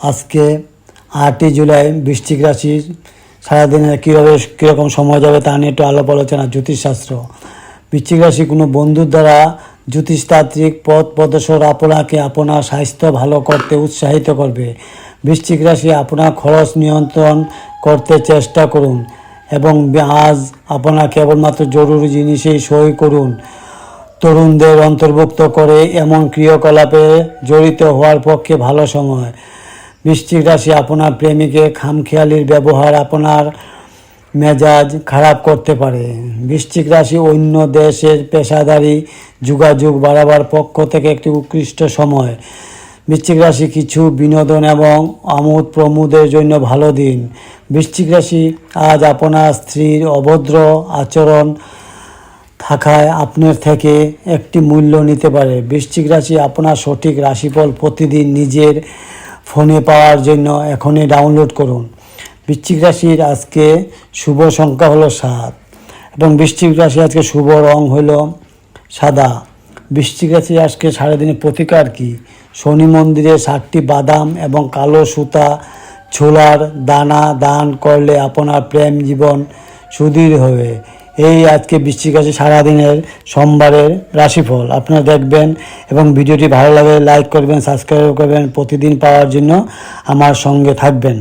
আজকে 8ই জুলাই বৃশ্চিক রাশির সারাদিনে কীরকম সময় যাবে তা নিয়ে একটু আলাপ আলোচনা। জ্যোতিষশাস্ত্র, বৃশ্চিক রাশি কোনো বন্ধুর দ্বারা জ্যোতিষতাত্ত্বিক পথ প্রদর্শক আপনাকে আপনার স্বাস্থ্য ভালো করতে উৎসাহিত করবে। বৃশ্চিক রাশি আপনার খরচ নিয়ন্ত্রণ করতে চেষ্টা করুন এবং আজ আপনার কেবলমাত্র জরুরি জিনিসেই সই করুন। তরুণদের অন্তর্ভুক্ত করে এমন ক্রিয়াকলাপে জড়িত হওয়ার পক্ষে ভালো সময়। বৃশ্চিক রাশি আপনার প্রেমিকের খামখেয়ালির ব্যবহার আপনার মেজাজ খারাপ করতে পারে। বৃশ্চিক রাশি অন্য দেশের পেশাদারি যোগাযোগ বাড়াবার পক্ষ থেকে একটি উৎকৃষ্ট সময়। বৃশ্চিক রাশি কিছু বিনোদন এবং আমোদ প্রমোদের জন্য ভালো দিন। বৃশ্চিক রাশি আজ আপনার স্ত্রীর অভদ্র আচরণ থাকায় আপনার থেকে একটি মূল্য নিতে পারে। বৃশ্চিক রাশি আপনার সঠিক রাশিফল প্রতিদিন নিজের ফোনে পাওয়ার জন্য এখনই ডাউনলোড করুন। বৃশ্চিক রাশির আজকে শুভ সংখ্যা হলো 7 এবং বৃশ্চিক রাশি আজকে শুভ রং হলো সাদা। বৃশ্চিক রাশি আজকে সারাদিনের প্রতিকার কি? শনি মন্দিরে 7টি বাদাম এবং কালো সুতা ছোলার দানা দান করলে আপনার প্রেম জীবন সুদৃঢ় হবে। এই আজকে বৃশ্চিক রাশি সারাদিনের সোমবারের রাশিফল আপনারা দেখবেন এবং ভিডিওটি ভালো লাগে লাইক করবেন, সাবস্ক্রাইব করবেন। প্রতিদিন পাওয়ার জন্য আমার সঙ্গে থাকবেন।